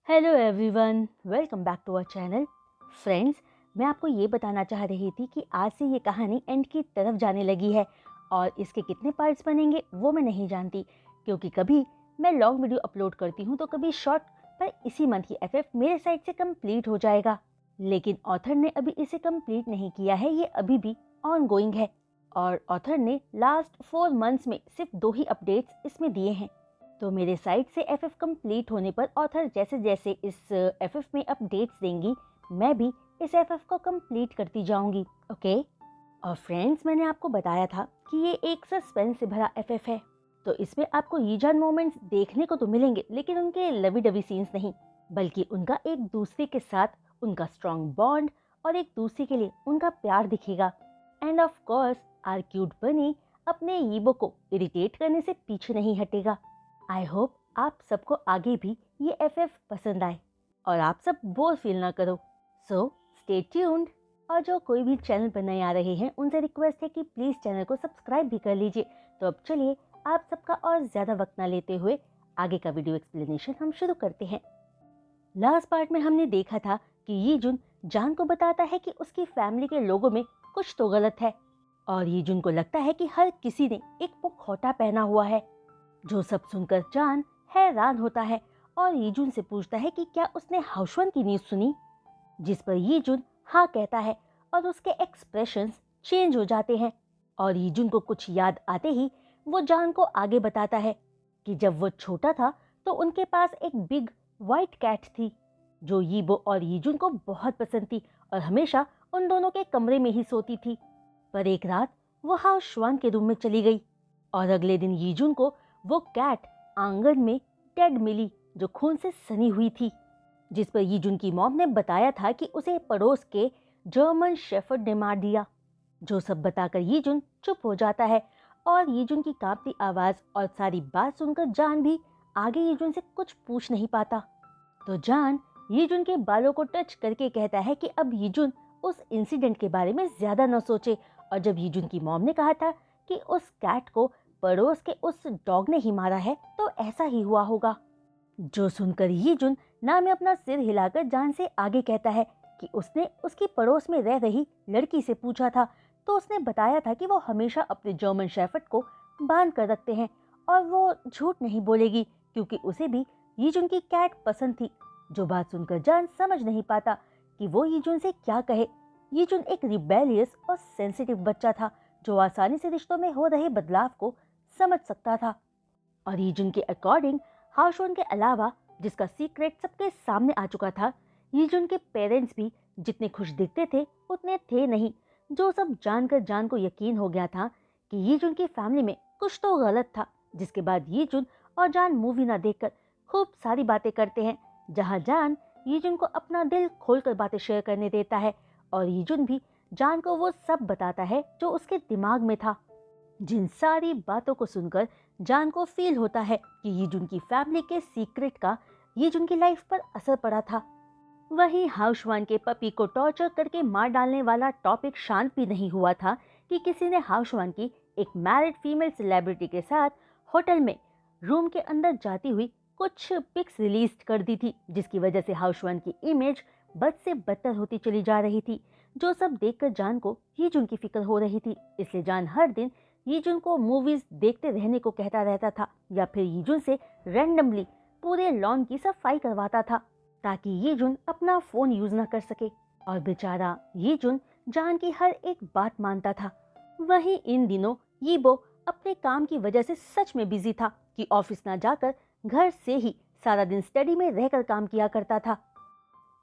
Hello everyone, welcome back to our channel. Friends, मैं आपको ये बताना चाह रही थी कि आज से ये कहानी एंड की तरफ जाने लगी है और इसके कितने पार्ट्स बनेंगे वो मैं नहीं जानती, क्योंकि कभी मैं लॉन्ग वीडियो अपलोड करती हूँ तो कभी शॉर्ट। पर इसी मंथ की एफएफ मेरे साइड से कंप्लीट हो जाएगा, लेकिन ऑथर ने अभी इसे कंप्लीट नहीं किया है। ये अभी भी ऑन गोइंग है और ऑथर ने लास्ट 4 मंथ्स में सिर्फ 2 ही अपडेट्स इसमें दिए हैं। तो मेरे साइड से एफएफ कंप्लीट होने पर ऑथर जैसे जैसे इस एफएफ में अपडेट्स देंगी, मैं भी इस एफएफ को कंप्लीट करती जाऊंगी। ओके। और फ्रेंड्स, मैंने आपको बताया था कि ये एक सस्पेंस से भरा एफएफ है, तो इसमें आपको यीजान मोमेंट्स देखने को तो मिलेंगे, लेकिन उनके लवी डवी सीन्स नहीं, बल्कि उनका एक दूसरे के साथ उनका स्ट्रॉन्ग बॉन्ड और एक दूसरे के लिए उनका प्यार दिखेगा। And of course our cute bunny अपने यीबो को इरिटेट करने से पीछे नहीं हटेगा। आई होप आप सबको आगे भी ये एफएफ पसंद आए और आप सब बोर फील ना करो। So stay tuned. और जो कोई भी चैनल पर नए आ रहे हैं उनसे रिक्वेस्ट है कि प्लीज़ चैनल को सब्सक्राइब भी कर लीजिए। तो अब चलिए आप सबका और ज़्यादा वक्त ना लेते हुए आगे का वीडियो एक्सप्लेनेशन हम शुरू करते हैं। लास्ट पार्ट में हमने देखा था कि यीजुन जान को बताता है कि उसकी फैमिली के लोगों में कुछ तो गलत है और यीजुन को लगता है कि हर किसी ने एक मुखौटा पहना हुआ है। जो सब सुनकर जान हैरान होता है और यीजुन से पूछता है कि क्या उसने हाउशवन की न्यूज़ सुनी, जिस पर यीजुन हाँ कहता है और उसके एक्सप्रेशंस चेंज हो जाते हैं। और यीजुन को कुछ याद आते ही वो जान को आगे बताता है कि जब वो छोटा था तो उनके पास एक बिग वाइट कैट थी जो यीबो और यीजुन को बहुत पसंद थी और हमेशा उन दोनों के कमरे में ही सोती थी। पर एक रात वो हाउशवान के रूम में चली गई और अगले दिन यीजुन को वो कैट आंगन में डेड मिली जो खून से सनी हुई थी, जिस पर यीजुन की मॉम ने बताया था कि उसे पड़ोस के जर्मन शेफर्ड ने मार दिया। जो सब बताकर यीजुन चुप हो जाता है और यीजुन की कांपती आवाज और सारी बात सुनकर जान भी आगे यीजुन से कुछ पूछ नहीं पाता। तो जान यीजुन के बालों को टच करके कहता है कि अब यीजुन उस इंसिडेंट के बारे में ज्यादा न सोचे। और जब यीजुन की मॉम ने कहा था कि उस कैट को पड़ोस के उस डॉग ने ही मारा है तो ऐसा ही हुआ होगा। जो सुनकर यीजुन ना में अपना सिर हिलाकर जान से आगे कहता है कि उसने उसकी पड़ोस में रह रही लड़की से पूछा था तो उसने बताया था कि वो हमेशा अपने जर्मन शेफर्ड को बांध कर रखते हैं और वो झूठ नहीं बोलेगी क्योंकि उसे भी यीजुन की कैट पसंद थी। जो बात सुनकर जान समझ नहीं पाता कि वो यीजुन से क्या कहे। यीजुन एक रिबेलियस और सेंसिटिव बच्चा था जो आसानी से रिश्तों में हो रहे बदलाव को समझ सकता था। और यीजुन के अकॉर्डिंग हाउशवन के अलावा जिसका सीक्रेट सबके सामने आ चुका था, यीजुन के पेरेंट्स भी जितने खुश दिखते थे उतने थे नहीं। जो सब जानकर जान को यकीन हो गया था कि यीजुन की फैमिली में कुछ तो गलत था। जिसके बाद यीजुन और जान मूवी ना देखकर खूब सारी बातें करते हैं, जहां जान यीजुन को अपना दिल खोलकर बातें शेयर करने देता है और यीजुन भी जान को वो सब बताता है जो उसके दिमाग में था। जिन सारी बातों को सुनकर जान को फील होता है कि यीजुन की फैमिली के सीक्रेट का यीजुन की लाइफ पर असर पड़ा था। वहीं हाउशवान के पपी को टॉर्चर करके मार डालने वाला टॉपिक शांत भी नहीं हुआ था कि किसी ने हाउशवान की एक मैरिड फीमेल सेलिब्रिटी के साथ होटल में रूम के अंदर जाती हुई कुछ पिक्स रिलीज कर दी थी, जिसकी वजह से हाउशवान की इमेज बद से बदतर होती चली जा रही थी। जो सब देखकर जान को यीजुन की फिक्र हो रही थी, इसलिए जान हर दिन यीजुन को मूवीज देखते रहने को कहता रहता था या फिर यीजुन से रैंडमली पूरे लॉन की सफाई करवाता था ताकि यीजुन अपना फोन यूज न कर सके। और बेचारा यीजुन जान की हर एक बात मानता था। वहीं इन दिनों यीबो अपने काम की वजह से सच में बिजी था कि ऑफिस ना जाकर घर से ही सारा दिन स्टडी में रहकर काम किया करता था।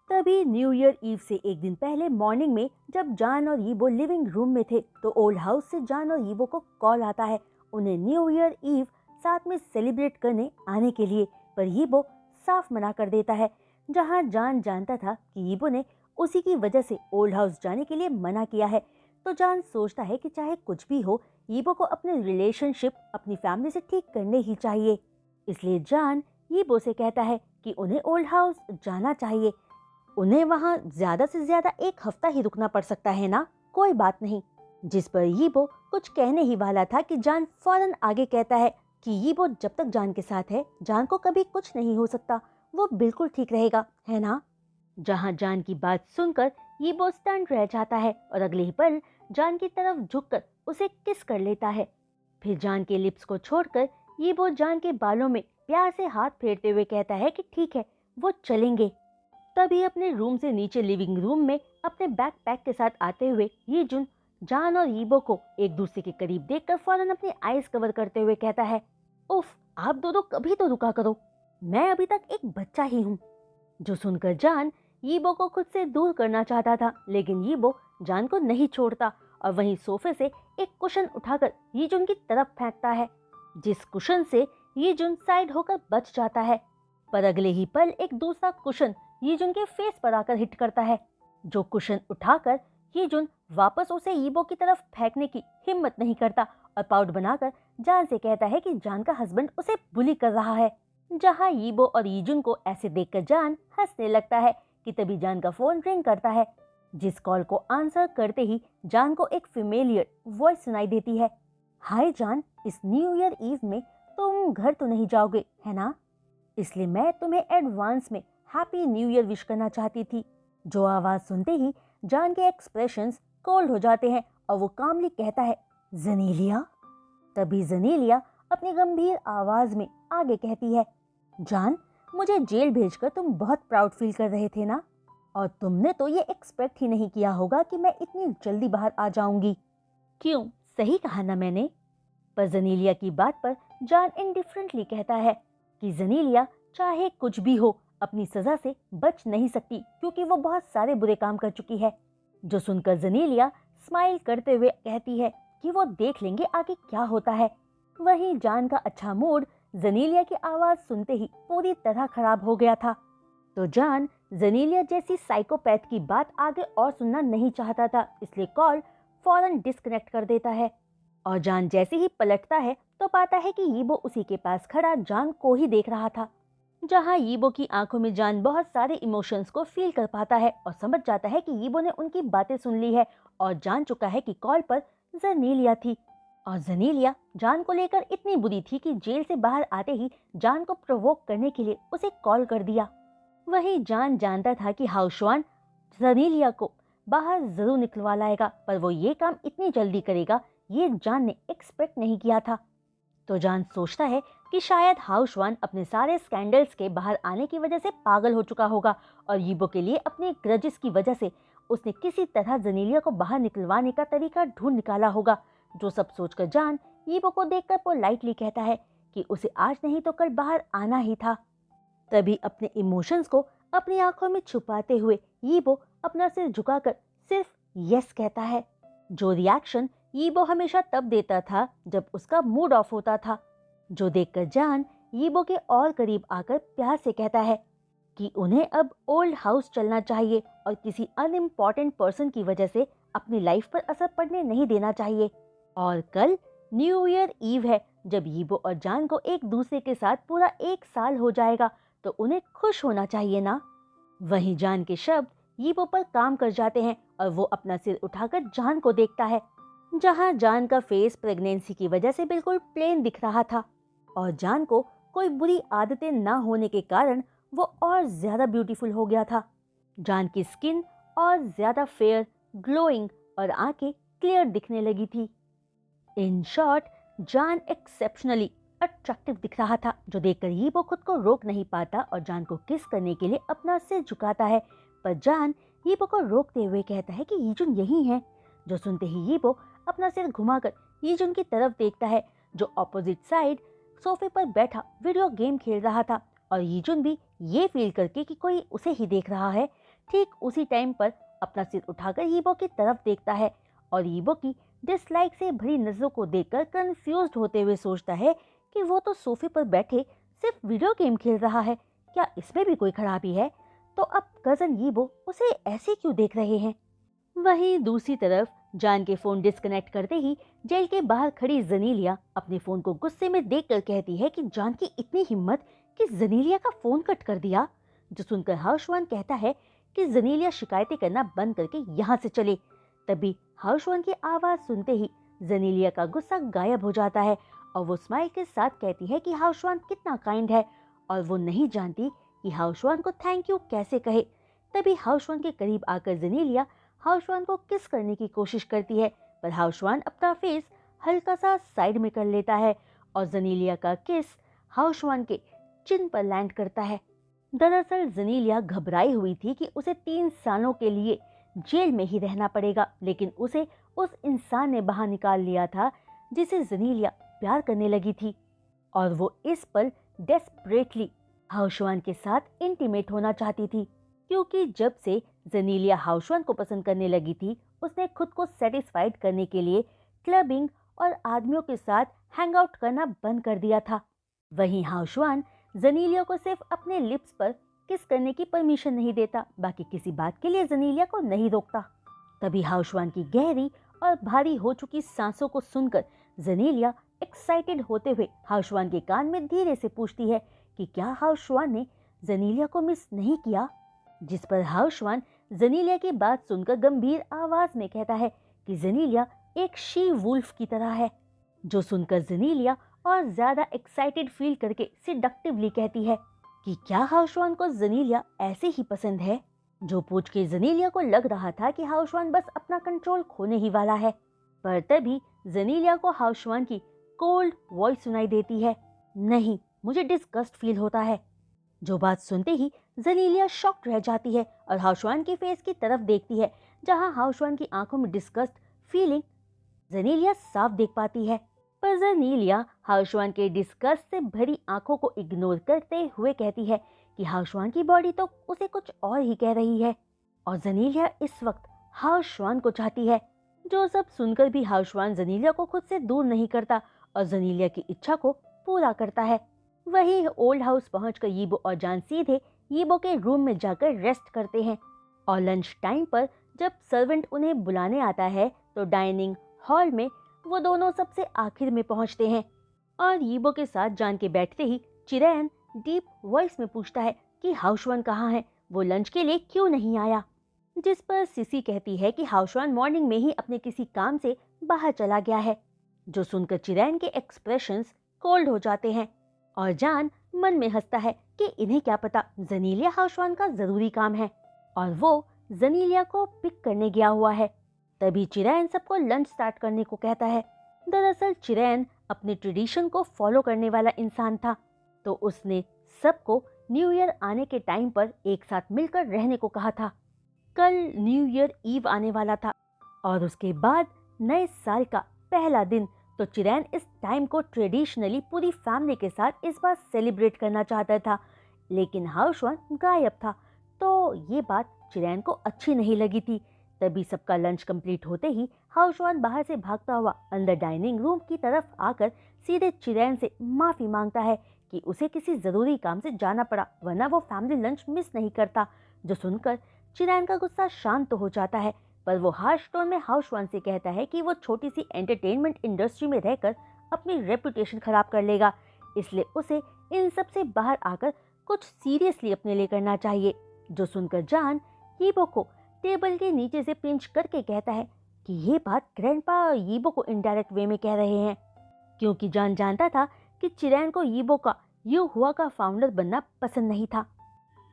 तभी न्यू ईयर ईव से एक दिन पहले मॉर्निंग में जब जान और यीबो लिविंग रूम में थे तो ओल्ड हाउस से जान और यीबो को कॉल आता है उन्हें न्यू ईयर ईव साथ में सेलिब्रेट करने आने के लिए। पर यीबो साफ मना कर देता है, जहां जान जानता था कि यीबो ने उसी की वजह से ओल्ड हाउस जाने के लिए मना किया है। तो जान सोचता है कि चाहे कुछ भी हो, यीबो को अपने रिलेशनशिप अपनी फैमिली से ठीक करने ही चाहिए। इसलिए जान यीबो से कहता है कि उन्हें ओल्ड हाउस जाना चाहिए। उन्हें वहां ज्यादा से ज्यादा एक हफ्ता ही रुकना पड़ सकता है ना, कोई बात नहीं। जिस पर यीबो कुछ कहने ही वाला था कि जान फौरन आगे कहता है कि यीबो जब तक जान के साथ है जान को कभी कुछ नहीं हो सकता। वो बिल्कुल ठीक रहेगा, है ना? जहां जान की बात सुनकर यीबो स्टन रह जाता है और अगले ही पल जान की तरफ झुककर उसे किस कर लेता है। फिर जान के लिप्स को छोड़कर यीबो जान के बालों में प्यार से हाथ फेरते हुए कहता है कि ठीक है, वो चलेंगे। तभी अपने रूम से नीचे लिविंग रूम में अपने बैकपैक के साथ आते हुए यीजुन जान और यीबो को एक दूसरे के करीब देखकर फौरन अपनी आईज कवर करते हुए कहता है, उफ, आप दोनों कभी तो रुका करो, मैं अभी तक एक बच्चा ही हूँ। जो सुनकर जान यीबो को खुद से दूर करना चाहता था, लेकिन यीबो जान को नहीं छोड़ता और वहीं सोफे से एक कुशन उठाकर यीजुन की तरफ फेंकता है, जिस कुशन से यीजुन साइड होकर बच जाता है। पर अगले ही पल एक दूसरा कुशन यीजुन के फेस पर आकर हिट करता है। जो कुशन उठाकर यीजुन वापस उसे यीबो की तरफ फेंकने की हिम्मत नहीं करता और पाउट बनाकर जान से कहता है कि जान का हस्बैंड उसे बुली कर रहा है। जहां यीबो और यीजुन को ऐसे देखकर जान हंसने लगता है कि तभी जान का फोन रिंग करता है, जिस कॉल को आंसर करते ही जान को एक फीमेलियर वॉइस सुनाई देती है। हाय जान, इस न्यू ईयर ईव में तुम घर तो नहीं जाओगे, है ना? इसलिए मैं तुम्हें एडवांस में हैप्पी न्यू ईयर विश करना चाहती थी। जो आवाज सुनते ही जान के एक्सप्रेशंस कोल्ड हो जाते हैं और वो कामली कहता है, जनीलिया। तभी जनीलिया अपनी गंभीर आवाज में आगे कहती है, जान, मुझे जेल भेजकर तुम बहुत प्राउड फील कर रहे थे ना, और तुमने तो ये एक्सपेक्ट ही नहीं किया होगा कि मैं इतनी जल्दी बाहर आ जाऊंगी। क्यों, सही कहा ना मैंने? पर जनीलिया की बात पर जान इनडिफरेंटली कहता है कि जनीलिया चाहे कुछ भी हो अपनी सजा से बच नहीं सकती, क्योंकि वो बहुत सारे बुरे काम कर चुकी है। जो सुनकर जनीलिया स्माइल करते हुए कहती है कि वो देख लेंगे आगे क्या होता है। वहीं जान का अच्छा मूड जनीलिया की आवाज सुनते ही पूरी तरह खराब हो गया था। तो जान जनीलिया जैसी साइकोपैथ की बात आगे और सुनना नहीं चाहता था, इसलिए कॉल फौरन डिस्कनेक्ट कर देता है। और जान जैसे ही पलटता है तो पाता है कि यीबो उसी के पास खड़ा जान को ही देख रहा था। जहां यीबो की आंखों में जान बहुत सारे इमोशंस को फील कर पाता है और समझ जाता है कि यीबो ने उनकी बातें सुन ली है और जान चुका है कि कॉल पर जनीलिया थी। और जनीलिया जान को लेकर इतनी बुरी थी कि जेल से बाहर आते ही जान को प्रोवोक करने के लिए उसे कॉल कर दिया। वही जान जानता था कि हाउशवान जनीलिया को बाहर जरूर निकलवा लाएगा, पर वो ये काम इतनी जल्दी करेगा ये जान ने एक्सपेक्ट नहीं किया था। तो जान सोचता है कि शायद हाउशवान अपने सारे स्कैंडल्स के बाहर आने की वजह से पागल हो चुका होगा और यीबो के लिए अपने ग्रजेस की वजह से उसने किसी तरह जनीलिया को बाहर निकलवाने का तरीका ढूंढ निकाला होगा। जो सब सोचकर जान यीबो को देखकर पोलाइटली कहता है कि उसे आज नहीं तो कल बाहर आना ही था। तभी अपने इमोशंस को अपनी आंखों में छुपाते हुए यीबो अपना सिर झुकाकर सिर्फ यस कहता है। जो रिएक्शन यीबो हमेशा तब देता था जब उसका मूड ऑफ होता था। जो देखकर जान यीबो के और करीब आकर प्यार से कहता है कि उन्हें अब ओल्ड हाउस चलना चाहिए और किसी अनइम्पॉर्टेंट पर्सन की वजह से अपनी लाइफ पर असर पड़ने नहीं देना चाहिए। और कल न्यू ईयर ईव है, जब यीबो और जान को एक दूसरे के साथ पूरा 1 साल हो जाएगा, तो उन्हें खुश होना चाहिए ना। वहीं जान के शब्द यीबो पर काम कर जाते हैं और वो अपना सिर उठाकर जान को देखता है, जहां जान का फेस प्रेगनेंसी की वजह से बिल्कुल प्लेन दिख रहा था और जान को कोई बुरी आदतें ना होने के कारण वो और ज्यादा ब्यूटीफुल हो गया था। जान की स्किन और ज्यादा फेयर, ग्लोइंग और आंखें क्लियर दिखने लगी थी। इन शॉर्ट, जान एक्सेप्शनली अट्रैक्टिव दिख रहा था, जो देखकर यीबो खुद को रोक नहीं पाता और जान को किस करने के लिए अपना सिर झुकाता है। पर जान यीबो को रोकते हुए कहता है कि यीजुन यही है। जो सुनते ही यीबो अपना सिर घुमाकर यीजुन की तरफ देखता है, जो ऑपोजिट साइड सोफे पर बैठा वीडियो गेम खेल रहा था। और यीजुन भी ये फील करके कि कोई उसे ही देख रहा है, ठीक उसी टाइम पर अपना सिर उठाकर यीबो की तरफ देखता है और यीबो की डिसलाइक से भरी नजरों को देखकर कंफ्यूज्ड होते हुए सोचता है कि वो तो सोफे पर बैठे सिर्फ वीडियो गेम खेल रहा है, क्या इसमें भी कोई खराबी है? तो अब कजन यीबो उसे ऐसे क्यों देख रहे हैं? वहीं दूसरी तरफ जान के फोन डिस्कनेक्ट करते ही जेल के बाहर खड़ी जनीलिया अपने फोन को गुस्से में देखकर कहती है कि जान की इतनी हिम्मत कि जनीलिया का फोन कट कर दिया। जो सुनकर हाउशवान कहता है कि जनीलिया शिकायतें करना बंद करके यहाँ से चले। तभी हाउशवान की आवाज सुनते ही जनीलिया का गुस्सा गायब हो जाता है और वो स्माइल के साथ कहती है कि हाउशवान कितना काइंड है और वो नहीं जानती कि हाउशवान को थैंक यू कैसे कहे। तभी हाउशवान के करीब आकर जेनेलिया हाउशवान को किस करने की कोशिश करती है, पर हाउशवान अपना फेस हल्का सा साइड में कर लेता है और जेनेलिया का किस हाउशवान के चिन पर लैंड करता है। दरअसल जेनेलिया घबराई हुई थी कि उसे 3 सालों के लिए जेल में ही रहना पड़ेगा, लेकिन उसे उस इंसान ने बाहर निकाल लिया था जिसे जेनेलिया प्यार करने लगी थी, और वो इस पल डेस्परेटली हाउशवान के साथ इंटीमेट होना चाहती थी। क्योंकि जब से जेनेलिया हाउशवान को पसंद करने लगी थी, उसने खुद को सेटिस्फाइड करने के लिए क्लबिंग और आदमियों के साथ हैंग आउट करना बंद कर दिया था। वहीं हाउशवान जेनेलिया को सिर्फ अपने लिप्स पर किस करने की परमिशन नहीं देता, बाकी किसी बात के लिए जेनेलिया को नहीं रोकता। तभी हाउशवान की गहरी और भारी हो चुकी सांसों को सुनकर जेनेलिया एक्साइटेड होते हुए हाउशवान के कान में धीरे से पूछती है कि क्या हाउशवान ने जेनेलिया को मिस नहीं किया। जिस पर हाउशवान जेनेलिया की बात सुनकर गंभीर आवाज में कहता है कि जेनेलिया एक शी वुल्फ की तरह है, जो सुनकर जेनेलिया और ज्यादा एक्साइटेड फील करके सिडक्टिवली कहती है कि क्या हाउशवान को जेनेलिया ऐसे ही पसंद है। जो पूछ के जेनेलिया को लग रहा था कि हाउशवान बस अपना कंट्रोल खोने ही वाला है, पर तभी जेनेलिया को हाउशवान की कोल्ड वॉइस सुनाई देती है, नहीं, मुझे डिस्गस्ट फील होता है। जो बात सुनते ही जेनेलिया शॉक्ड रह जाती है और हाउशवान के फेस की तरफ देखती है, जहां हाउशवान की आंखों में डिस्गस्ट फीलिंग जेनेलिया साफ देख पाती है। पर जेनेलिया हाउशवान के डिस्गस्ट से भरी आंखों को इग्नोर करते हुए कहती है कि हाउशवान की बॉडी तो उसे कुछ और ही कह रही है, और जेनेलिया इस वक्त हाउशवान को चाहती है। जो सब सुनकर भी हाउशवान जेनेलिया को खुद से दूर नहीं करता और जेनेलिया की इच्छा को पूरा करता है। वही ओल्ड हाउस पहुंचकर यीबो और जान सीधे यीबो के रूम में जाकर रेस्ट करते हैं, और लंच टाइम पर जब सर्वेंट उन्हें बुलाने आता है तो डाइनिंग हॉल में वो दोनों सबसे आखिर में पहुंचते हैं। और यीबो के साथ जान के बैठते ही चिरैन डीप वॉइस में पूछता है कि हाउशवान कहाँ है, वो लंच के लिए क्यों नहीं आया। जिस पर सिसी कहती है कि हाउशवान मॉर्निंग में ही अपने किसी काम से बाहर चला गया है। जो सुनकर चिरैन के एक्सप्रेशंस कोल्ड हो जाते हैं, और जान मन में हंसता है कि इन्हें क्या पता जेनेलिया हाउशवान का जरूरी काम है और वो जेनेलिया को पिक करने गया हुआ है। तभी चिरैन सबको लंच स्टार्ट करने को कहता है। दरअसल चिरैन अपने ट्रेडिशन को फॉलो करने वाला इंसान था, तो उसने सबको न्यू ईयर आने के टाइम पर एक साथ मिलकर रहने को कहा था। कल न्यू ईयर ईव आने वाला था और उसके बाद नए साल का पहला दिन, तो चिरैन इस टाइम को ट्रेडिशनली पूरी फैमिली के साथ इस बार सेलिब्रेट करना चाहता था, लेकिन हाउशवान गायब था, तो ये बात चिरैन को अच्छी नहीं लगी थी। तभी सबका लंच कंप्लीट होते ही हाउशवान बाहर से भागता हुआ अंदर डाइनिंग रूम की तरफ आकर सीधे चिरैन से माफी मांगता है कि उसे किसी जरूरी काम से जाना पड़ा, वरना वो फैमिली लंच मिस नहीं करता। जो सुनकर चिरैन का गुस्सा शांत तो हो जाता है, पर वो हार्श टोन में हाउशवान से कहता है कि वो छोटी सी एंटरटेनमेंट इंडस्ट्री में रहकर अपनी रेपुटेशन खराब कर लेगा, इसलिए उसे इन सब से बाहर आकर कुछ सीरियसली अपने लिए करना चाहिए। जो सुनकर जान यीबो को टेबल के नीचे से पिंच करके कहता है कि ये बात ग्रैंडपा यीबो को इनडायरेक्ट वे में कह रहे हैं, क्योंकि जान जानता था कि चिरैन को यीबो का यू हुआ का फाउंडर बनना पसंद नहीं था।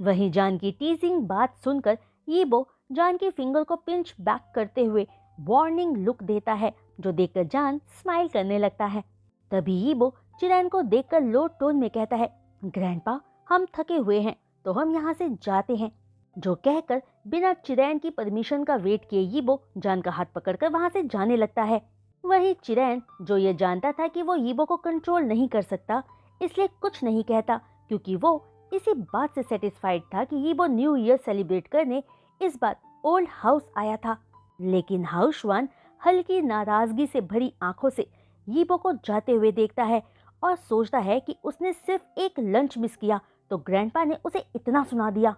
वहीं जान की टीजिंग बात सुनकर यीबो जान की फिंगर को पिंच बैक करते हुए वार्निंग लुक देता है, जो देखकर जान स्माइल करने लगता है। तभी यीबो चिरैन को देखकर लो टोन में कहता है, ग्रैंडपा हम थके हुए हैं, तो हम यहाँ से जाते हैं। जो कहकर बिना चिरैन की परमिशन का वेट किए यीबो जान का हाथ पकड़कर वहां से जाने लगता है। वही चिरैन, जो ये जानता था कि वो यीबो को कंट्रोल नहीं कर सकता, इसलिए कुछ नहीं कहता, क्योंकि वो इसी बात से सेटिस्फाइड था कि यीबो न्यू ईयर सेलिब्रेट करने इस बार ओल्ड हाउस आया था। लेकिन हाउशवान हल्की नाराजगी से भरी आंखों से यीबो को जाते हुए देखता है और सोचता है कि उसने सिर्फ एक लंच मिस किया तो ग्रैंडपा ने उसे इतना सुना दिया।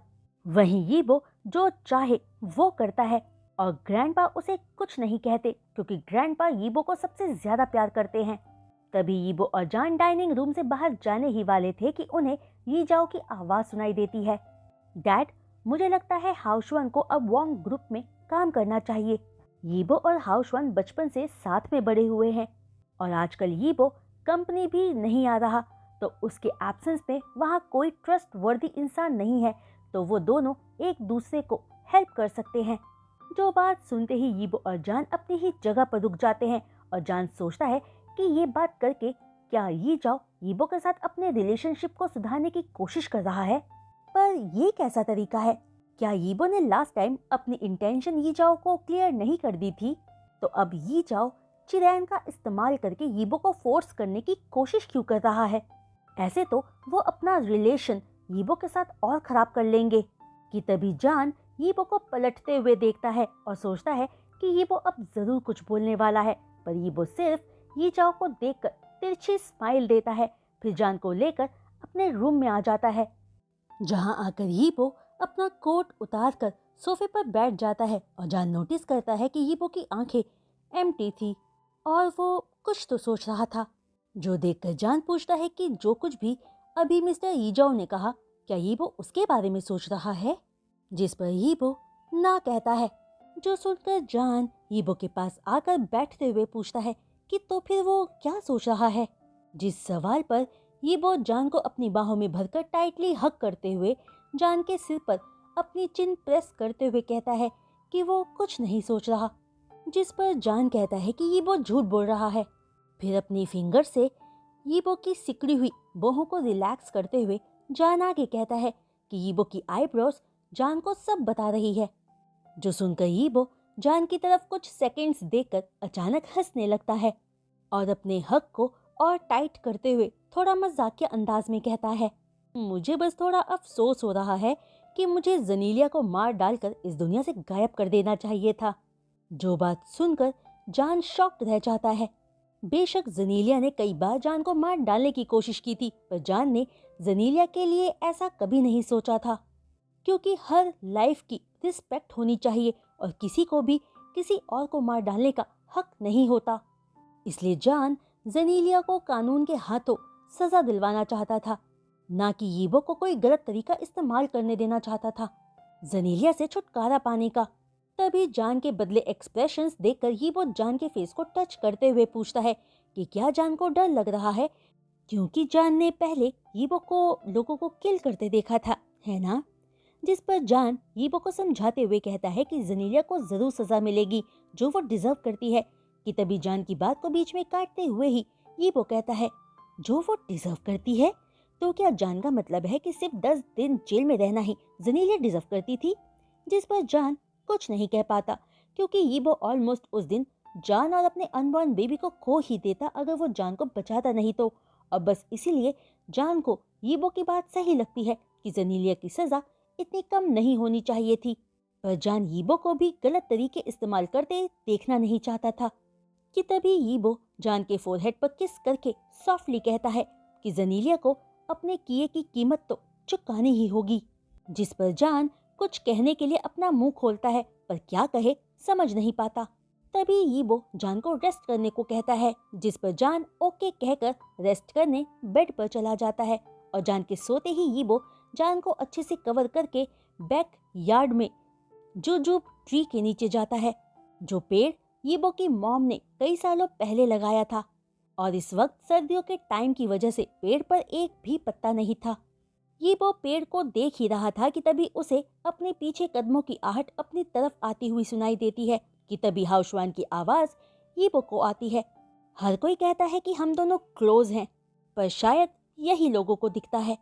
वहीं यीबो जो चाहे वो करता है और ग्रैंडपा उसे कुछ नहीं कहते, क्योंकि ग्रैंडपा यीबो को सबसे ज्यादा प्यार करते हैं। तभी यीबो और जान डाइनिंग रूम से बाहर जाने ही वाले थे कि उन्हें यी जाओ की आवाज सुनाई देती है। डैड, मुझे लगता है हाउशवान को अब वॉन्ग ग्रुप में काम करना चाहिए। यीबो और हाउशवान बचपन से साथ में बड़े हुए हैं और आजकल यीबो कंपनी भी नहीं आ रहा, तो उसके एब्सेंस में वहाँ कोई ट्रस्ट वर्दी इंसान नहीं है, तो वो दोनों एक दूसरे को हेल्प कर सकते हैं। जो बात सुनते ही यीबो और जान अपनी ही जगह पर रुक जाते हैं और जान सोचता है कि ये बात करके क्या ये जाओ यीबो के साथ अपने रिलेशनशिप को सुधारने की कोशिश कर रहा है। पर ये कैसा तरीका है? क्या यीबो ने लास्ट टाइम अपनी इंटेंशन यी जाओ को क्लियर नहीं कर दी थी? तो अब यी जाओ चिरैन का इस्तेमाल करके यीबो को फोर्स करने की कोशिश क्यों कर रहा है? ऐसे तो वो अपना रिलेशन यीबो के साथ और खराब कर लेंगे। कि तभी जान यीबो को पलटते हुए देखता है और सोचता है कि यीबो अब जरूर कुछ बोलने वाला है, पर यीबो सिर्फ यी जाओ को देखकर तिरछी स्माइल देता है, फिर जान को लेकर अपने रूम में आ जाता है, जहां आकर यीबो अपना कोट उतार कर सोफे पर बैठ जाता है और जान नोटिस करता है कि यीबो की आंखें एम्प्टी थी और वो कुछ तो सोच रहा था। जो देखकर जान पूछता है कि जो कुछ भी अभी मिस्टर यीजाओ ने कहा, क्या यीबो उसके बारे में सोच रहा है? जिस पर यीबो ना कहता है। जो सुनकर जान यीबो के पास आकर बैठते हुए पूछता है कि तो फिर वो क्या सोच रहा है? जिस सवाल पर यीबो जान को अपनी बाहों में भरकर टाइटली हग करते हुए जान के सिर पर अपनी चिन प्रेस करते हुए कहता है कि वो कुछ नहीं सोच रहा। जिस पर जान कहता है कि यीबो झूठ बोल रहा है। फिर अपनी फिंगर से यीबो की सिकड़ी हुई बाहों को रिलैक्स करते हुए जान आगे कहता है कि यीबो की आईब्रोज जान को सब बता रही है। जो सुनकर यीबो जान की तरफ कुछ सेकंड्स देखकर अचानक हंसने लगता है और अपने हक को और टाइट करते हुए थोड़ा मजाकिया अंदाज में कहता है, मुझे बस थोड़ा अफसोस हो रहा है कि मुझे जनीलिया को मार डालकर इस दुनिया से गायब कर देना चाहिए था। जो बात सुनकर जान शॉक्ड रह जाता है। बेशक जनीलिया ने कई बार जान को मार डालने की कोशिश की थी, पर जान ने जनीलिया के लिए ऐसा कभी नहीं सोचा था, क्योंकि हर लाइफ की रिस्पेक्ट होनी चाहिए और किसी को भी किसी और को मार डालने का हक नहीं होता। इसलिए जान जनीलिया को कानून के हाथों सजा दिलवाना चाहता था, ना कि यीबो को कोई गलत तरीका इस्तेमाल करने देना चाहता था जनीलिया से छुटकारा पाने का। तभी जान के बदले एक्सप्रेशंस देखकर यीबो जान के फेस को टच करते हुए पूछता है कि क्या जान को डर लग रहा है, क्योंकि जान ने पहले यीबो को लोगों को किल करते देखा था, है ना? जिस पर जान यीबो को समझाते हुए कहता है कि जनीलिया को जरूर सजा मिलेगी जो वो डिजर्व करती है। कि तभी जान की बात को बीच में काटते हुए ही यीबो कहता है, जो वो डिजर्व करती है? तो क्या जान का मतलब है कि सिर्फ 10 दिन जेल में रहना ही जनीलिया डिजर्व करती थी? जिस पर जान कुछ नहीं कह पाता, क्योंकि यीबो ऑलमोस्ट उस दिन जान और अपने अनबॉर्न बेबी को खो ही देता अगर वो जान को बचाता नहीं तो। और बस इसीलिए जान को यीबो की बात सही लगती है कि जनीलिया की सजा इतनी कम नहीं होनी चाहिए थी, पर जान यीबो को भी गलत तरीके इस्तेमाल करते देखना नहीं चाहता था। कि तभी यीबो जान के फोरहेड पर किस करके सॉफ्टली कहता है कि जनीलिया को अपने किए की कीमत तो चुकानी ही होगी। जिस पर जान कुछ कहने के लिए अपना मुंह खोलता है, पर क्या कहे समझ नहीं पाता। तभी यीबो जान को रेस्ट करने को कहता है, जिस पर जान ओके कहकर रेस्ट करने बेड पर चला जाता है और जान के सोते ही यीबो जान को अच्छे से कवर करके बैक यार्ड में जुजुब ट्री के नीचे जाता है, जो पेड़ यीबो की मॉम ने कई सालों पहले लगाया था। और इस वक्त सर्दियों के टाइम की वजह से पेड़ पर एक भी पत्ता नहीं था। यीबो पेड़ को देख ही रहा था कि तभी उसे अपने पीछे कदमों की आहट अपनी तरफ आती हुई सुनाई देती है। कि तभी हाउसवान की आवाज यीबो को आती है। हर कोई कहता है कि हम दोनों क्लोज हैं, पर शायद यही लोगों को दिखता है।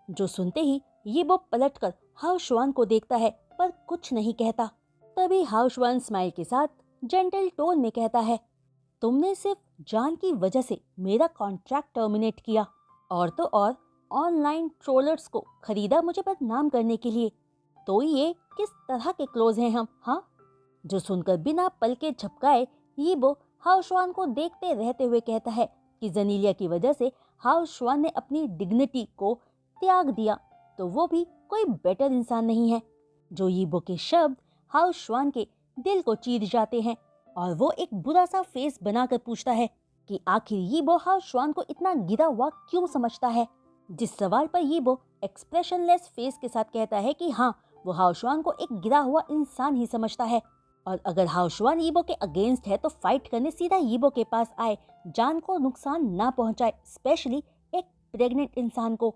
जो सुनते ही यीबो पलटकर हाउसवान को देखता है, पर कुछ नहीं कहता। तभी हाउसवान स्माइल के साथ जेंटल टोन में कहता है, तुमने सिर्फ जान की वजह से मेरा कॉन्ट्रैक्ट टर्मिनेट किया, और तो और ऑनलाइन ट्रोलर्स को खरीदा मुझे बदनाम करने के लिए। तो ये किस तरह के क्लोज हैं हम, हाँ? जो सुनकर बिना पल के झपकाए यीबो हाउसवान को देखते रहते हुए कहता है कि जनीलिया की वजह से हाउसवान ने अपनी डिग्निटी को त्याग दिया, तो वो भी कोई बेटर इंसान नहीं है। जो यीबो के शब्द हाउसवान के दिल को चीर जाते हैं और वो एक बुरा सा फेस बनाकर पूछता है कि आखिर यीबो हाउसवान को इतना गिरा हुआ क्यों समझता है। जिस सवाल पर यीबो एक्सप्रेशनलेस फेस के साथ कहता है कि हाँ, वो हाउसवान को एक गिरा हुआ इंसान ही समझता है, और अगर हाउसवान यीबो के अगेंस्ट है तो फाइट करने सीधा यीबो के पास आए, जान को नुकसान ना पहुंचाए, स्पेशली एक प्रेग्नेंट इंसान को।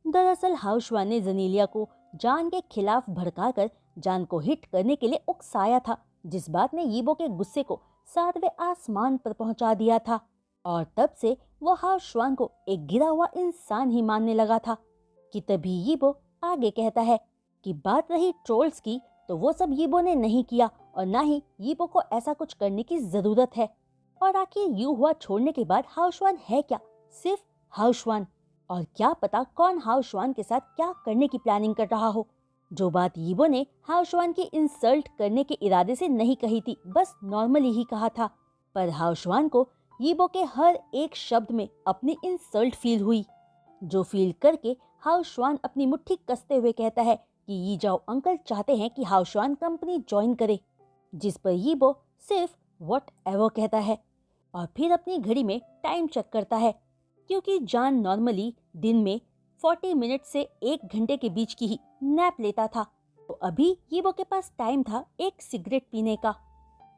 दरअसल हाउशवान ने जनीलिया को जान के खिलाफ भड़काकर जान को हिट करने के लिए उकसाया था, जिस बात ने यीबो के गुस्से को 7वें आसमान पर पहुंचा दिया था। और तब से वो हाउशवान को एक गिरा हुआ इंसान ही मानने लगा था। कि तभी यीबो आगे कहता है कि बात रही ट्रोल्स की, तो वो सब यीबो ने नहीं किया और ना ही यीबो को ऐसा कुछ करने की जरूरत है। और आखिर यूं हुआ छोड़ने के बाद हाउशवान है क्या? सिर्फ हाउशवान। और क्या पता कौन हाउशवान के साथ क्या करने की प्लानिंग कर रहा हो। जो बात यीबो ने हाउशवान की इंसल्ट करने के इरादे से नहीं कही थी, बस नॉर्मली ही कहा था। पर हाउशवान को यीबो के हर एक शब्द में अपनी इंसल्ट फील हुई, जो फील करके हाउशवान अपनी मुट्ठी कसते हुए कहता है कि यी जाओ अंकल चाहते हैं कि हाउशवान कंपनी ज्वाइन करे। जिस पर यीबो सिर्फ व्हाट एवर कहता है और फिर अपनी घड़ी में टाइम चेक करता है, क्योंकि जान नॉर्मली दिन में 40 मिनट से 1 घंटे के बीच की ही नैप लेता था। तो अभी यीबो के पास टाइम था एक सिगरेट पीने का।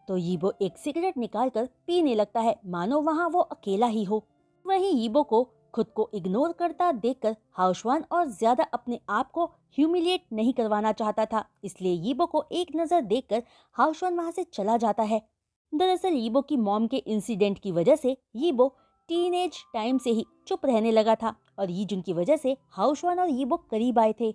तो यीबो एक सिगरेट निकालकर पीने लगता है, मानो वहाँ वो अकेला ही हो। वहीं यीबो को खुद को इग्नोर करता देखकर हाउशवान और ज्यादा अपने आप को ह्यूमिलिएट नहीं करवाना चाहता था, इसलिए यीबो को एक नजर देखकर हाउशवान वहां से चला जाता है। दरअसल यीबो की मॉम के इंसिडेंट की वजह से यीबो टीनेज टाइम से ही चुप रहने लगा था और यीजुन की वजह से हाउशवान और यीबो करीब आए थे।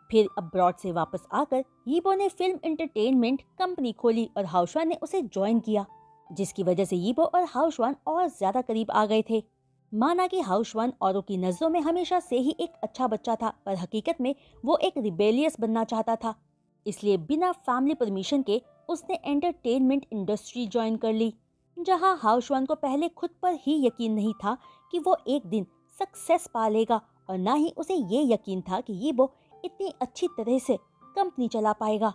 फिर अब्रॉड से वापस आकर यीबो ने फिल्म एंटरटेनमेंट कंपनी खोली और हाउशवान ने उसे ज्वाइन किया, जिसकी वजह से यीबो और हाउशवान और ज्यादा करीब आ गए थे। माना कि हाउशवान औरों की नजरों में हमेशा से ही एक अच्छा बच्चा था, पर हकीकत में वो एक रिबेलियस बनना चाहता था। इसलिए बिना फैमिली परमिशन के उसने एंटरटेनमेंट इंडस्ट्री ज्वाइन कर ली, जहां हाउशवान को पहले खुद पर ही यकीन नहीं था कि वो एक दिन सक्सेस पा लेगा और ना ही उसे ये यकीन था कि यीबो इतनी अच्छी तरह से कंपनी चला पाएगा।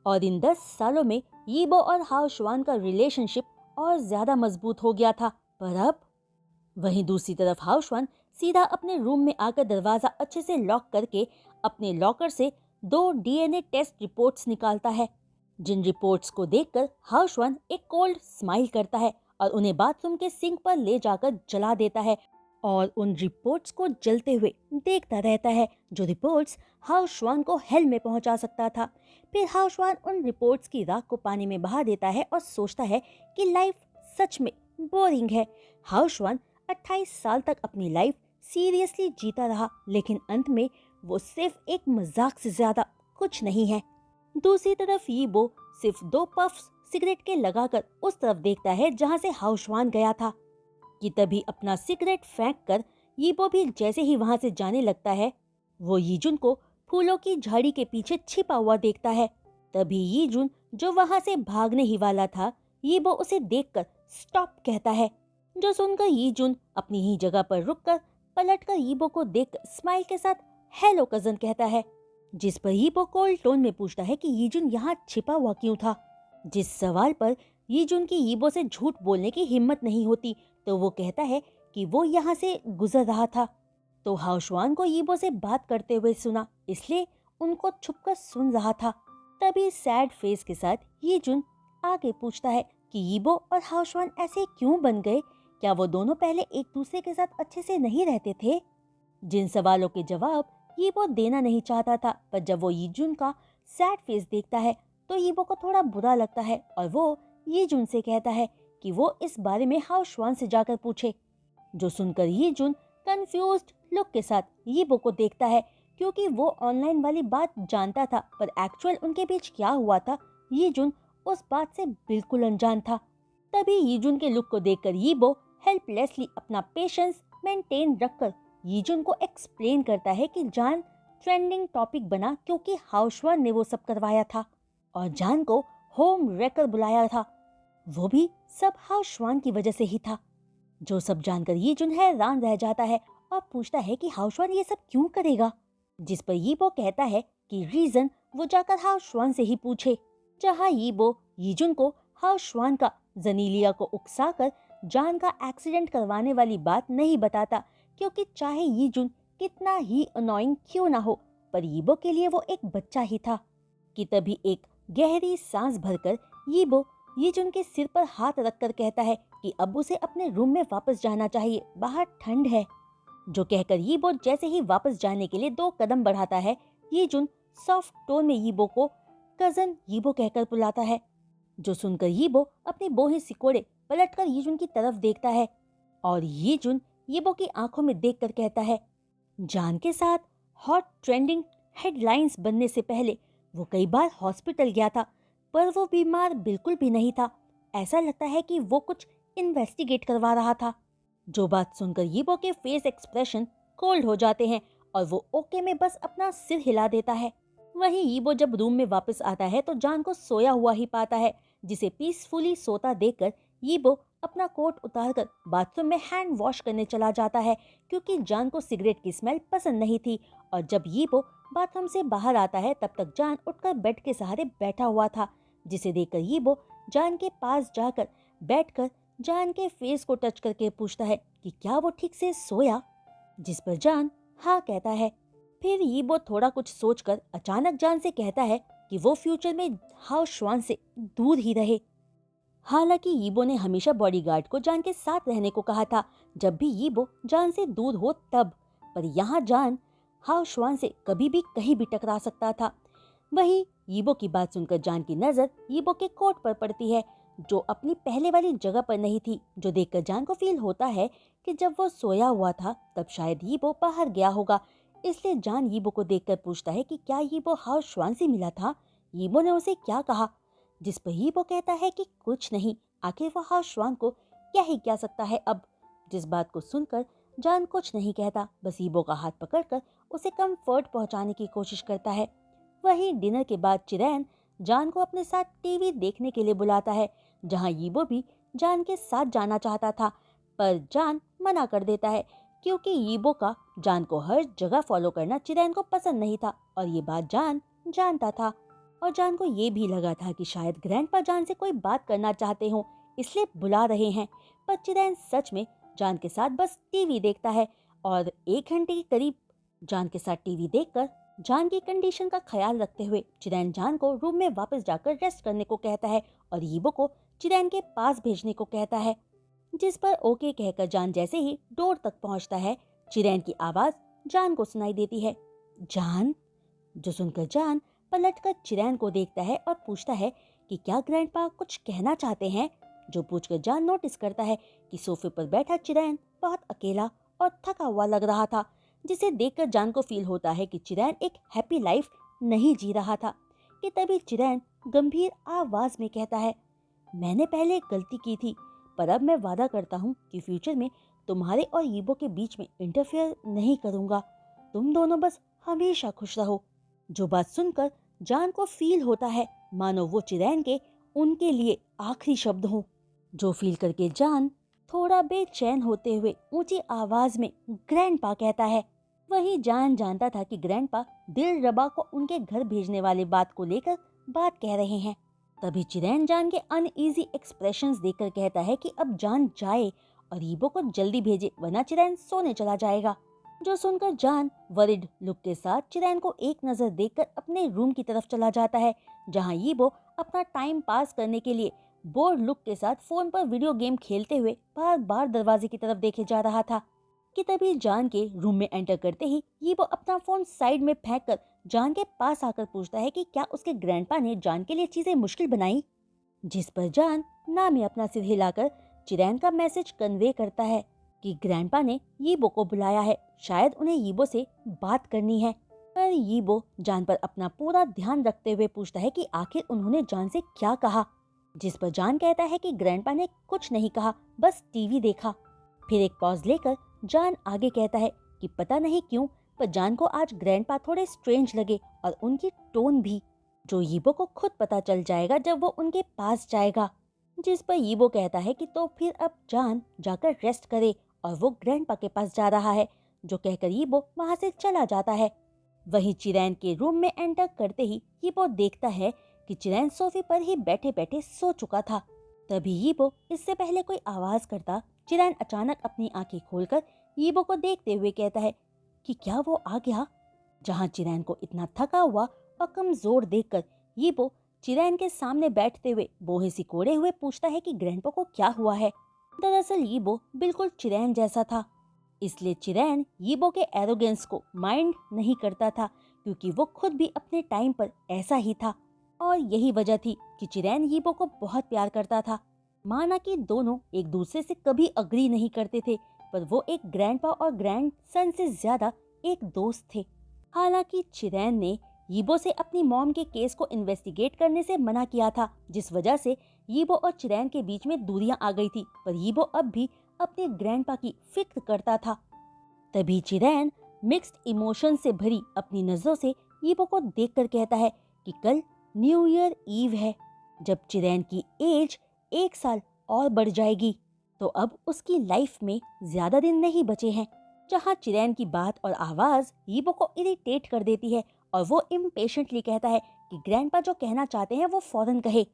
और इन 10 सालों में यीबो और हाउशवान का रिलेशनशिप और ज्यादा मजबूत हो गया था। पर अब वहीं दूसरी तरफ हाउशवान सीधा अपने रूम में आकर दरवाजा अच्छे से लॉक करके अपने लॉकर से 2 डीएनए टेस्ट रिपोर्ट्स निकालता है, जिन रिपोर्ट्स को देखकर हाउशवान एक कोल्ड स्माइल करता है और उन्हें बाथरूम के सिंक पर ले जाकर जला देता है और उन रिपोर्ट्स को जलते हुए देखता रहता है, जो रिपोर्ट्स हाउशवान को हेल में पहुंचा सकता था। फिर हाउशवान उन रिपोर्ट्स की राख को पानी में बहा देता है और सोचता है कि लाइफ सच में बोरिंग है। हाउशवान 28 साल तक अपनी लाइफ सीरियसली जीता रहा, लेकिन अंत में वो सिर्फ एक मजाक से ज्यादा कुछ नहीं है। दूसरी तरफ यीबो सिर्फ 2 पफ्स सिगरेट के लगाकर उस तरफ देखता है जहां से हाउशवान गया था। कि तभी अपना सिगरेट फेंक कर यीबो भी जैसे ही वहां से जाने लगता है, वो यीजुन को फूलों की झाड़ी के पीछे छिपा हुआ देखता है। तभी यीजुन जो वहां से भागने ही वाला था, यीबो उसे देखकर स्टॉप कहता है, जो सुनकर यीजुन अपनी ही जगह पर रुककर पलटकर यीबो को देखकर स्माइल के साथ हेलो कजन कहता है। जिस पर यीबो कोल्ड टोन में पूछता है कि यीजुन यहाँ छिपा हुआ क्यों था, जिस सवाल पर यीजुन की यीबो से झूठ बोलने की हिम्मत नहीं होती, तो वो कहता है कि वो यहाँ से गुजर रहा था। तो हाउशवान को यीबो से बात करते हुए सुना, इसलिए उनको छुपकर सुन रहा था। तभी सैड फेस के साथ यीजुन आगे पूछता है कि यीबो और हाउशवान ऐसे क्यों बन गए, क्या वो दोनों पहले एक दूसरे के साथ अच्छे से नहीं रहते थे? जिन सवालों के जवाब यीबो देना नहीं चाहता था, पर जब वो यीजुन का सैड फेस देखता है तो यीबो को थोड़ा बुरा लगता है और वो यीजुन से कहता है कि वो इस बारे में हाउशवान से जाकर पूछे। जो सुनकर यीजुन कंफ्यूज्ड लुक के साथ यीबो को देखता है, क्योंकि वो ऑनलाइन वाली बात जानता था, पर एक्चुअल उनके बीच क्या हुआ था यीजुन उस बात से बिल्कुल अनजान था। तभी यीजुन के लुक को देखकर यीबो हेल्पलेसली अपना पेशेंस मेंटेन रखकर यीजुन को एक्सप्लेन करता है कि जान ट्रेंडिंग टॉपिक बना क्योंकि हाउशवान ने वो सब करवाया था और जान को होम रेकर बुलाया था, वो भी सब हाउशवान की वजह से ही था। जो सब जानकर यीजुन हैरान रह जाता है और पूछता है कि हाउशवान ये सब क्यों करेगा, जिस पर यीबो कहता है कि रीजन वो जाकर हाउशवान से ही पूछे। जहां यीबो यीजुन को हाउशवान का जनीलिया को उकसाकर जान का एक्सीडेंट करवाने वाली बात नहीं बताता, क्योंकि चाहे यीजुन कितना ही अनोइंग क्यों ना हो, पर यीबो के लिए वो एक बच्चा ही था। कि तभी एक गहरी सांस भरकर यीबो यीजुन के सिर पर हाथ रखकर कहता है कि अब उसे अपने रूम में वापस जाना चाहिए, बाहर ठंड है। जो कहकर यीबो जैसे ही वापस जाने के लिए 2 कदम बढ़ाता है, यीजुन सॉफ्ट टोन में यीबो को कजन यीबो कहकर बुलाता है। जो सुनकर यीबो अपनी बोहे सिकोड़े पलटकर यीजुन की तरफ देखता है और यीजुन यीबो की आंखों में देखकर कहता है, जान के साथ हॉट ट्रेंडिंग हेडलाइंस बनने से पहले वो कई बार हॉस्पिटल गया था, पर वो बीमार बिल्कुल भी नहीं था। ऐसा लगता है कि वो कुछ इन्वेस्टिगेट करवा रहा था। जो बात सुनकर यीबो के फेस एक्सप्रेशन कोल्ड हो जाते हैं और वो ओके में बस अपना सिर हिला देता है। वहीं यीबो जब रूम में वापस आता है तो जान को सोया हुआ ही पाता है, जिसे पीसफुली सोता देखकर यीबो अपना कोट उतारकर बाथरूम में हैंड वॉश करने चला जाता है, क्योंकि जान को सिगरेट की स्मेल पसंद नहीं थी। और जब यीबो बाथरूम से बाहर आता है तब तक जान उठकर बेड के सहारे बैठा हुआ था, जिसे देखकर यीबो जान के पास जाकर बैठकर जान के फेस को टच करके पूछता है कि क्या वो ठीक से सोया, जिस पर जान हाँ कहता है। फिर यीबो थोड़ा कुछ सोचकर अचानक जान से कहता है कि वो फ्यूचर में हाओ श्वान से दूर ही रहे। हालांकि यीबो ने हमेशा बॉडीगार्ड को जान के साथ रहने को कहा था जब भी यीबो जान से दूर हो तब, पर यहाँ जान हाओ श्वान से कभी भी कहीं भी टकरा सकता था। वहीं यीबो की बात सुनकर जान की नजर यीबो के कोट पर पड़ती है, जो अपनी पहले वाली जगह पर नहीं थी। जो देखकर जान को फील होता है कि जब वो सोया हुआ था तब शायद यीबो बाहर गया होगा, इसलिए जान यीबो को देखकर पूछता है कि क्या यीबो हाओ श्वान से मिला था, यीबो ने उसे क्या कहा, जिस पर यीबो कहता है कि कुछ नहीं, आखिर वो हाओ श्वान को क्या ही कह सकता है अब। जिस बात को सुनकर जान कुछ नहीं कहता, बस यीबो का हाथ पकड़कर उसे कंफर्ट पहुंचाने की कोशिश करता है। वहीं डिनर के बाद चिरैन जान को अपने साथ टीवी देखने के लिए बुलाता है, जहां यीबो भी जान के साथ जाना चाहता था, पर जान मना कर देता है, क्योंकि यीबो का जान को हर जगह फॉलो करना चिरैन को पसंद नहीं था और ये बात जान जानता था। और जान को ये भी लगा था कि शायद ग्रैंडपा जान से कोई बात करना चाहते हों, इसलिए बुला रहे हैं, पर चिरैन सच में जान के साथ बस टीवी देखता है। और 1 घंटे के करीब जान के साथ टीवी देखकर जान की कंडीशन का ख्याल रखते हुए चिरैन जान को रूम में वापस जाकर रेस्ट करने को कहता है और यीबो को चिरैन के पास भेजने को कहता है, जिस पर ओके कहकर जान जैसे ही डोर तक पहुंचता है, चिरैन की आवाज जान को सुनाई देती है, जान। जो सुनकर जान पलटकर चिरैन को देखता है और पूछता है कि क्या ग्रैंडपा कुछ कहना चाहते हैं। जो पूछकर जान नोटिस करता है कि सोफे पर बैठा चिरैन बहुत अकेला और थका हुआ लग रहा था, जिसे देखकर जान को फील होता है कि चिरैन एक हैप्पी लाइफ नहीं जी रहा था। कि तभी चिरैन गंभीर आवाज में कहता है, मैंने पहले एक गलती की थी, पर अब मैं वादा करता हूँ कि फ्यूचर में तुम्हारे और यीबो के बीच में इंटरफेयर नहीं करूँगा। तुम दोनों बस हमेशा खुश रहो। जो बात सुनकर जान को फील होता है मानो वो चिरैन के उनके लिए आखिरी शब्द हों। जो फील करके जान थोड़ा बेचैन होते हुए ऊंची आवाज में ग्रैंडपा कहता है। वही जान जानता था कि ग्रैंडपा दिलरबा को उनके घर भेजने वाली बात को लेकर बात कह रहे हैं। तभी चिरैन जान के अनईजी एक्सप्रेशंस देखकर कहता है कि अब जान जाए और यीबो को जल्दी भेजे, वरना चिरैन सोने चला जाएगा। जो सुनकर जान वरिड लुक के साथ चिरैन को एक नजर देखकर अपने रूम की तरफ चला जाता है, जहां यीबो अपना टाइम पास करने के लिए बोर्ड लुक के साथ फोन पर वीडियो गेम खेलते हुए बार बार दरवाजे की तरफ देखे जा रहा था। कि तभी जान के रूम में एंटर करते ही यीबो अपना फोन साइड में फेंककर जान के पास आकर पूछता है कि क्या उसके ग्रैंडपा ने जान के लिए चीजें मुश्किल बनाई, जिस पर जान ना में अपना सिर हिलाकर चिरैन का मैसेज कन्वे करता है कि ग्रैंडपा ने यीबो को बुलाया है, शायद उन्हें यीबो से बात करनी है। पर यीबो जान पर अपना पूरा ध्यान रखते हुए पूछता है कि आखिर उन्होंने जान से क्या कहा, जिस पर जान कहता है कि ग्रैंडपा ने कुछ नहीं कहा, बस टीवी देखा। फिर एक पॉज लेकर जान आगे कहता है कि पता नहीं क्यों पर जान को आज ग्रैंडपा थोड़े स्ट्रेंज लगे और उनकी टोन भी, जो यीबो को खुद पता चल जाएगा जब वो उनके पास जाएगा। जिस पर यीबो कहता है कि तो फिर अब जान जाकर रेस्ट करे और वो ग्रैंडपा के पास जा रहा है। जो कहकर यीबो वहां से चला जाता है। वहीं चिरैन के रूम में एंटर करते ही यीबो देखता है कि चिरैन सोफे पर ही बैठे बैठे सो चुका था। तभी यीबो इससे पहले कोई आवाज करता चिरैन अचानक अपनी आंखें खोलकर यीबो को देखते हुए कहता है कि क्या वो आ गया। जहां चिरैन को इतना थका हुआ और कमजोर देखकर यीबो चिरैन के सामने बैठते हुए बोहे सिकोड़े हुए पूछता है कि ग्रैंडपा को क्या हुआ है। दरअसल यीबो बिल्कुल चिरैन जैसा था, इसलिए चिरैन यीबो के एरोगेंस को माइंड नहीं करता था, क्योंकि वो खुद भी अपने टाइम पर ऐसा ही था। और यही वजह थी कि चिरैन यीबो को बहुत प्यार करता था। माना कि दोनों एक दूसरे से कभी अग्री नहीं करते थे, पर वो एक ग्रैंडपा और ग्रैंड सन से ज्यादा एक दोस्त थे। हालांकि चिरैन ने यीबो से अपनी मॉम के केस को इन्वेस्टिगेट करने से मना किया था, जिस वजह से यीबो और चिरैन के बीच में दूरियां आ गई थी, पर यीबो अब भी अपने ग्रैंडपा की फिक्र करता था। तभी चिरैन मिक्स्ड इमोशन से भरी अपनी नजरों से यीबो को देखकर कहता है कि कल न्यू ईयर ईव है। जब चिरैन की एज 1 साल और बढ़ जाएगी तो अब उसकी लाइफ में ज्यादा दिन नहीं बचे हैं। जहाँ चिरैन की बात और आवाज यीबो को इरिटेट कर देती है और वो इम्पेशेंटली कहता है कि ग्रैंडपा जो कहना चाहते हैं वो फौरन कहे।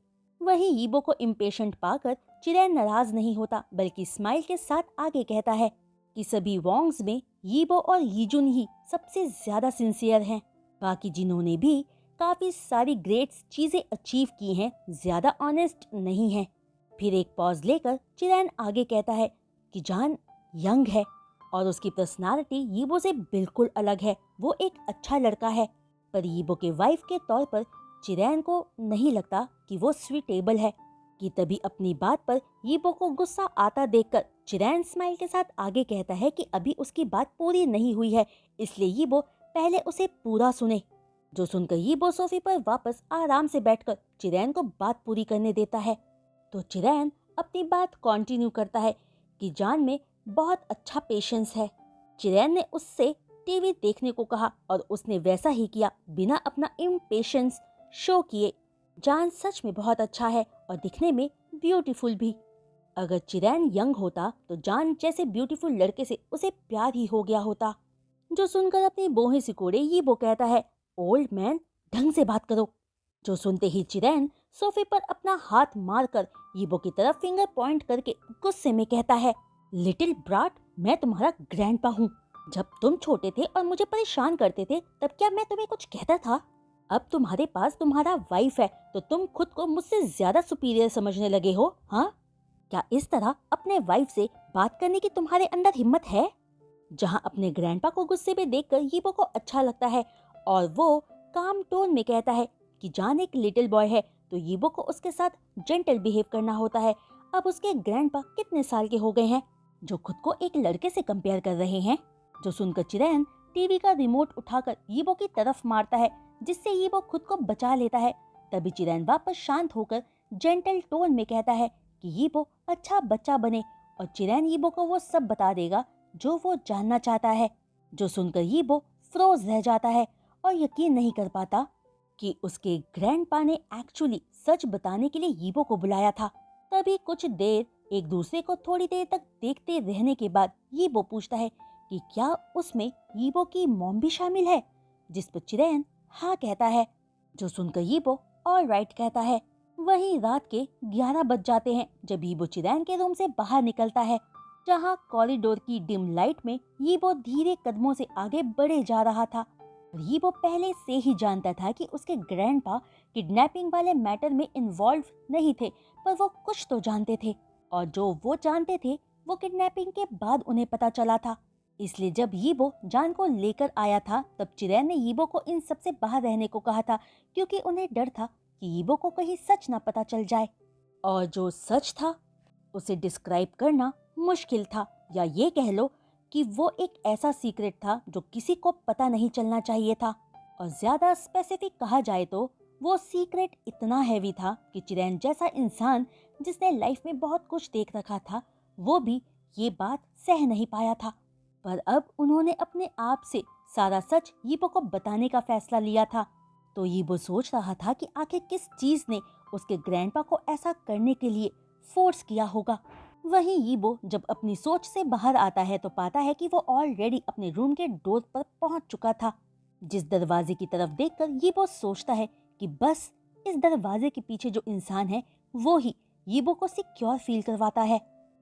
वहीं यीबो को इम्पेशेंट पाकर चिरैन नाराज नहीं होता, बल्कि स्माइल के साथ आगे कहता है कि सभी वोंग्स में यीबो और यीजुन ही सबसे ज्यादा सिंसियर हैं। बाकी जिन्होंने भी काफी सारी ग्रेट चीजें अचीव की हैं, ज्यादा ऑनेस्ट नहीं हैं। फिर एक पॉज लेकर चिरैन आगे कहता है कि जान यंग है और उसकी पर्सनालिटी यीबो से बिल्कुल अलग है। वो एक अच्छा लड़का है, पर यीबो के वाइफ के तौर पर चिरैन को नहीं लगता कि वो स्वीटेबल है। कि तभी अपनी बात पर यीबो को गुस्सा आता देखकर चिरैन स्माइल के साथ आगे कहता है कि अभी उसकी बात पूरी नहीं हुई है, इसलिए यीबो पहले उसे पूरा सुने। जो सुनकर यीबो सोफे पर वापस आराम से बैठकर चिरैन को बात पूरी करने देता है। तो चिरैन अपनी बात कंटिन्यू करता है कि जान में बहुत अच्छा पेशेंस है। चिरैन ने उससे टीवी देखने को कहा और उसने वैसा ही किया, बिना अपना इम्पेशेंस शो किए। जान सच में बहुत अच्छा है और दिखने में ब्यूटीफुल भी। अगर चिरैन यंग होता तो जान जैसे ब्यूटीफुल लड़के से उसे प्यार ही हो गया होता। जो सुनकर अपनी बोहें सिकोड़े यीबो कहता है, ओल्ड मैन ढंग से बात करो। जो सुनते ही चिरैन सोफे पर अपना हाथ मारकर यीबो की तरफ फिंगर पॉइंट करके गुस्से में कहता है, लिटिल ब्राट, मैं तुम्हारा ग्रैंडपा हूँ। जब तुम छोटे थे और मुझे परेशान करते थे तब क्या मैं तुम्हें कुछ कहता था? अब तुम्हारे पास तुम्हारा वाइफ है तो तुम खुद को मुझसे ज्यादा सुपीरियर समझने लगे हो? हाँ, क्या इस तरह अपने वाइफ से बात करने की तुम्हारे अंदर हिम्मत है? जहाँ अपने ग्रैंडपा को गुस्से में देखकर यीबो को अच्छा लगता है और वो काम टोन में कहता है कि जान एक लिटिल बॉय है तो यीबो को उसके साथ जेंटल बिहेव करना होता है। अब उसके ग्रैंडपा कितने साल के हो गए हैं जो खुद को एक लड़के से कंपेयर कर रहे हैं? जो सुनकर चिरैन टीवी का रिमोट उठाकर यीबो की तरफ मारता है, जिससे यीबो खुद को बचा लेता है। तभी चिरैन वापस शांत होकर जेंटल टोन में कहता है कि यीबो अच्छा बच्चा बने और चिरैन यीबो को वो सब बता देगा जो वो जानना चाहता है। जो सुनकर यीबो फ्रोज रह जाता है और यकीन नहीं कर पाता कि उसके ग्रैंडपा ने एक्चुअली सच बताने के लिए यीबो को बुलाया था। तभी कुछ देर एक दूसरे को थोड़ी देर तक देखते रहने के बाद यीबो पूछता है कि क्या उसमें यीबो की मॉम भी शामिल है? जिस पर चिरैन हाँ कहता है। जो सुनकर यीबो ऑल राइट कहता है। वहीं रात के 11 बज जाते हैं जब यीबो चिरैन के रूम से बाहर निकलता है, जहाँ कॉरिडोर की डिम लाइट में यीबो धीरे कदमों से आगे बढ़े जा रहा था। यीबो पहले से ही जानता था कि उसके ग्रैंडपा किडनैपिंग वाले मैटर में इन्वॉल्व नहीं थे, पर वो कुछ तो जानते थे और जो वो जानते थे वो किडनैपिंग के बाद उन्हें पता चला था। इसलिए जब यीबो जान को लेकर आया था तब चिरैन ने यीबो को इन सब से बाहर रहने को कहा था, क्योंकि उन्हें डर था कि यीबो को कहीं सच ना पता चल जाए। और जो सच था उसे डिस्क्राइब करना मुश्किल था, या ये कह लो कि वो एक ऐसा सीक्रेट था जो किसी को पता नहीं चलना चाहिए था। और ज्यादा स्पेसिफिक कहा जाए तो वो सीक्रेट इतना हैवी था कि चिरैन जैसा इंसान जिसने लाइफ में बहुत कुछ देख रखा था वो भी ये बात सह नहीं पाया था। पर अब उन्होंने अपने आप से सारा सच यीबो को बताने का फैसला लिया था। तो यीबो सोच रहा था कि आखिर किस चीज ने उसके ग्रैंडपा को ऐसा करने के लिए फोर्स किया होगा। वहीं यीबो जब अपनी सोच से बाहर आता है तो पाता है कि वो ऑलरेडी अपने रूम के डोर पर पहुंच चुका था। जिस दरवाजे की तरफ देखकर यीबो सोचता है कि बस इस दरवाजे के पीछे जो इंसान है वो ही यीबो को सिक्योर फील करवाता है।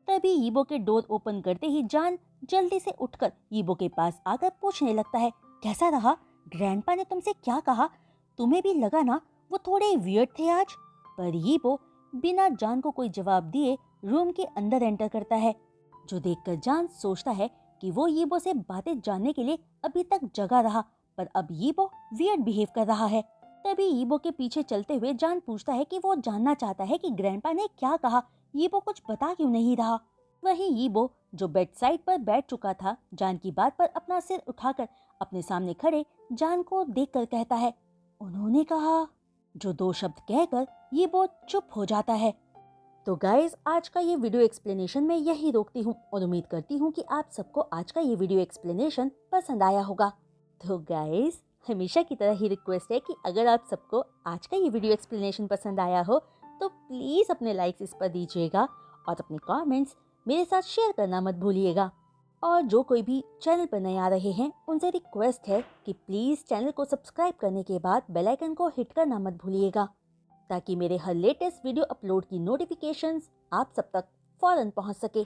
तभी यीबो के डोर ओपन करते ही जान जल्दी से उठकर यीबो के पास आकर पूछने लगता है, कैसा रहा? ग्रैंडपा ने तुमसे क्या कहा? तुम्हें भी लगा ना वो थोड़े वियर्ड थे आज? पर यीबो बिना जान को कोई जवाब दिए रूम के अंदर एंटर करता है। जो देखकर जान सोचता है कि वो यीबो से बातें जानने के लिए अभी तक जगा रहा, पर अब यीबो वियर्ड बिहेव कर रहा है। तभी यीबो के पीछे चलते हुए जान पूछता है कि वो जानना चाहता है कि ग्रैंडपा ने क्या कहा, यीबो कुछ बता क्यों नहीं रहा। वहीं यीबो जो बेड साइड पर बैठ चुका था, जान की बात पर अपना सिर उठाकर अपने सामने खड़े जान को देखकर कहता है, उन्होंने कहा। जो दो शब्द कहकर यीबो चुप हो जाता है। तो गाइज, आज का ये वीडियो एक्सप्लेनेशन मैं यही रोकती हूँ और उम्मीद करती हूँ कि आप सबको आज का ये वीडियो एक्सप्लेनेशन पसंद आया होगा। तो गाइज, हमेशा की तरह ही रिक्वेस्ट है कि अगर आप सबको आज का ये वीडियो एक्सप्लेनेशन पसंद आया हो तो प्लीज़ अपने लाइक्स इस पर दीजिएगा और अपने कमेंट्स मेरे साथ शेयर करना मत भूलिएगा। और जो कोई भी चैनल पर नए आ रहे हैं उनसे रिक्वेस्ट है कि प्लीज़ चैनल को सब्सक्राइब करने के बाद बेल आइकन को हिट करना मत भूलिएगा, ताकि मेरे हर लेटेस्ट वीडियो अपलोड की नोटिफिकेशंस आप सब तक फौरन पहुंच सके।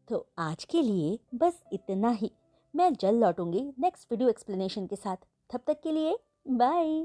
तो आज के लिए बस इतना ही। मैं जल्द लौटूंगी नेक्स्ट वीडियो एक्सप्लेनेशन के साथ। तब तक के लिए बाय।